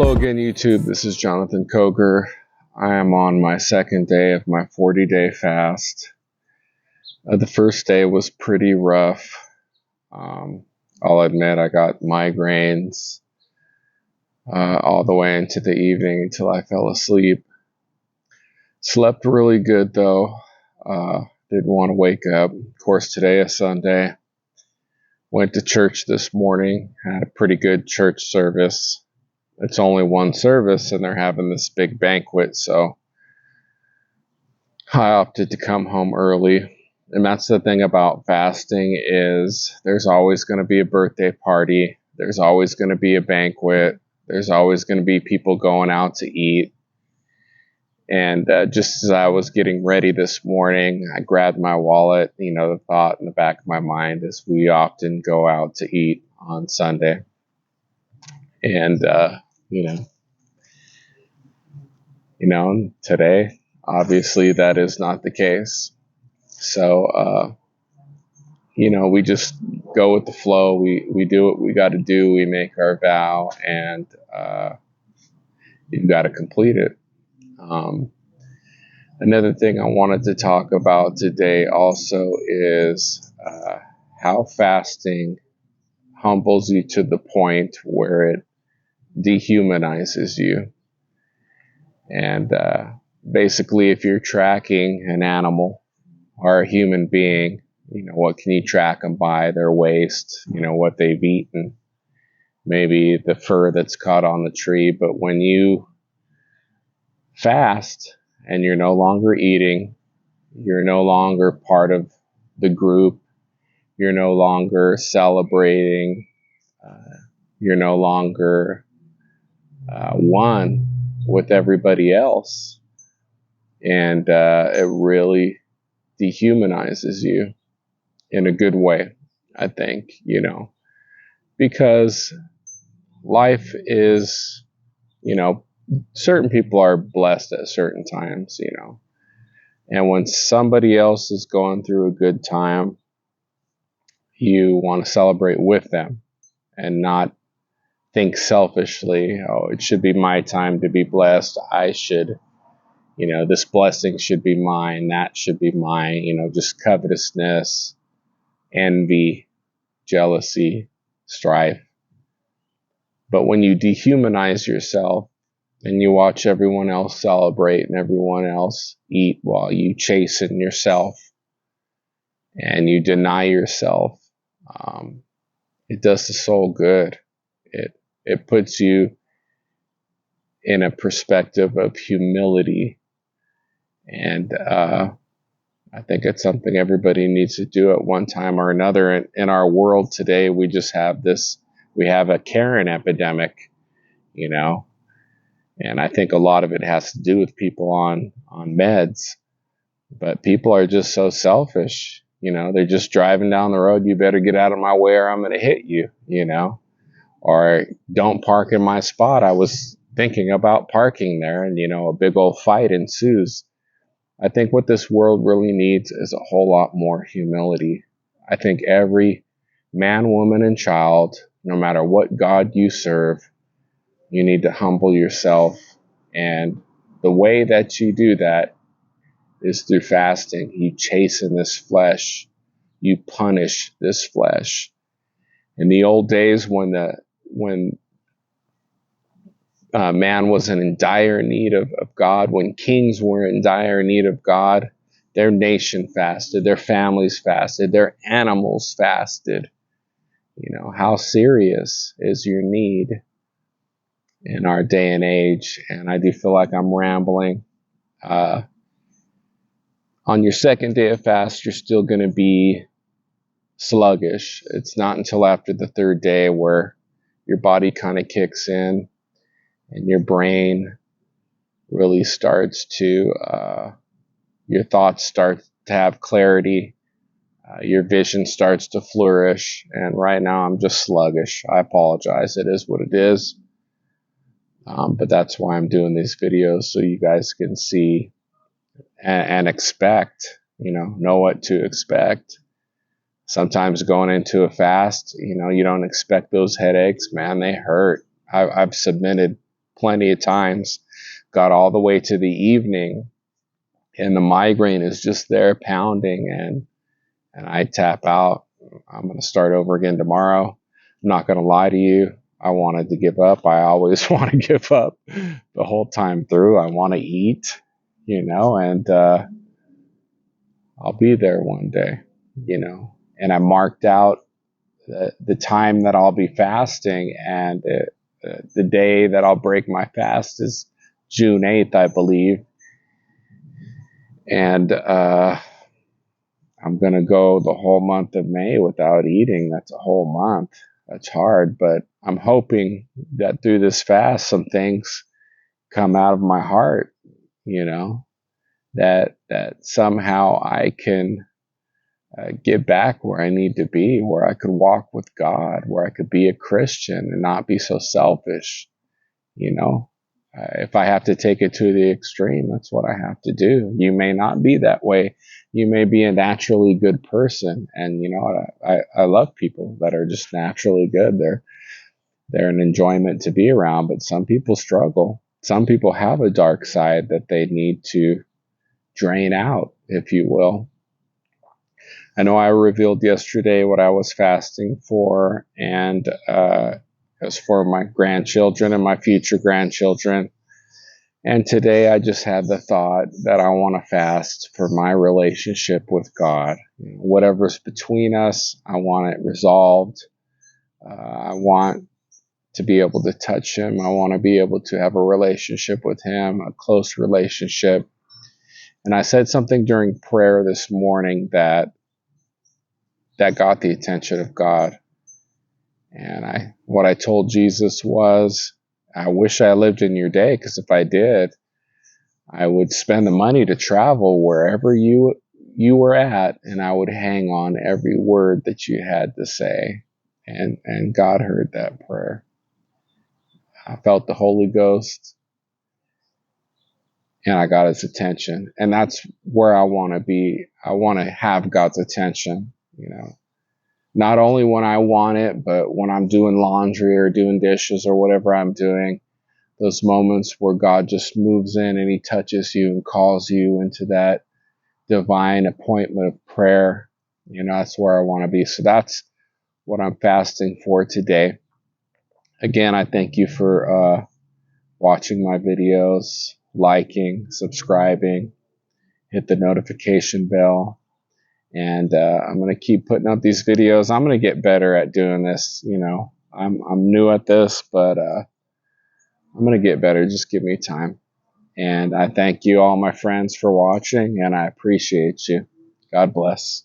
Hello again, YouTube. This is Jonathan Koger. I am on my second day of my 40-day fast. The first day was pretty rough. I'll admit I got migraines all the way into the evening until I fell asleep. Slept really good though. Didn't want to wake up. Of course, today is Sunday. Went to church this morning. Had a pretty good church service. It's only one service and they're having this big banquet, so I opted to come home early. And that's the thing about fasting is there's always going to be a birthday party. There's always going to be a banquet. There's always going to be people going out to eat. And just as I was getting ready this morning, I grabbed my wallet. You know, the thought in the back of my mind is we often go out to eat on Sunday. And, today, obviously, that is not the case. So, we just go with the flow. We do what we got to do. We make our vow, and you've got to complete it. Another thing I wanted to talk about today also is how fasting humbles you to the point where it dehumanizes you. And basically, if you're tracking an animal or a human being, what can you track them by? Their waist, what they've eaten, maybe the fur that's caught on the tree. But when you fast and you're no longer eating, you're no longer part of the group, you're no longer celebrating, you're no longer one with everybody else, and it really dehumanizes you in a good way, I think, because life is, certain people are blessed at certain times, and when somebody else is going through a good time, you want to celebrate with them and not think selfishly, oh, it should be my time to be blessed. I should, this blessing should be mine. That should be mine. Just covetousness, envy, jealousy, strife. But when you dehumanize yourself and you watch everyone else celebrate and everyone else eat while you chasten yourself and you deny yourself, it does the soul good. It puts you in a perspective of humility. And I think it's something everybody needs to do at one time or another. In our world today, we just have we have a Karen epidemic, and I think a lot of it has to do with people on meds. But people are just so selfish, they're just driving down the road. You better get out of my way or I'm going to hit you, or don't park in my spot. I was thinking about parking there and, a big old fight ensues. I think what this world really needs is a whole lot more humility. I think every man, woman, and child, no matter what God you serve, you need to humble yourself. And the way that you do that is through fasting. You chasten this flesh. You punish this flesh. In the old days when man was in dire need of God, when kings were in dire need of God, their nation fasted, their families fasted, their animals fasted. How serious is your need in our day and age? And I do feel like I'm rambling. On your second day of fast, you're still going to be sluggish. It's not until after the third day where your body kind of kicks in and your brain really starts to, your thoughts start to have clarity. Your vision starts to flourish. And right now I'm just sluggish. I apologize. It is what it is. But that's why I'm doing these videos, so you guys can see and expect, know what to expect. Sometimes going into a fast, you don't expect those headaches, man, they hurt. I've submitted plenty of times. Got all the way to the evening, and the migraine is just there pounding, and I tap out. I'm going to start over again tomorrow. I'm not going to lie to you. I wanted to give up. I always want to give up the whole time through. I want to eat, and I'll be there one day, and I marked out the time that I'll be fasting, and the day that I'll break my fast is June 8th, I believe. And I'm going to go the whole month of May without eating. That's a whole month. That's hard, but I'm hoping that through this fast, some things come out of my heart, that somehow I can get back where I need to be, where I could walk with God, where I could be a Christian and not be so selfish. If I have to take it to the extreme, that's what I have to do. You may not be that way. You may be a naturally good person, and I love people that are just naturally good. They're an enjoyment to be around, but some people struggle. Some people have a dark side that they need to drain out, if you will. I know I revealed yesterday what I was fasting for, and it was for my grandchildren and my future grandchildren. And today I just had the thought that I want to fast for my relationship with God. Whatever's between us, I want it resolved. I want to be able to touch Him. I want to be able to have a relationship with Him, a close relationship. And I said something during prayer this morning that got the attention of God. And what I told Jesus was, I wish I lived in your day, because if I did, I would spend the money to travel wherever you were at, and I would hang on every word that you had to say. And God heard that prayer. I felt the Holy Ghost, and I got His attention. And that's where I want to be. I want to have God's attention, not only when I want it, but when I'm doing laundry or doing dishes or whatever I'm doing. Those moments where God just moves in and He touches you and calls you into that divine appointment of prayer. That's where I want to be. So that's what I'm fasting for today. Again, I thank you for watching my videos, liking, subscribing, hit the notification bell. And I'm going to keep putting up these videos. I'm going to get better at doing this. I'm new at this, but I'm going to get better. Just give me time. And I thank you, all my friends, for watching, and I appreciate you. God bless.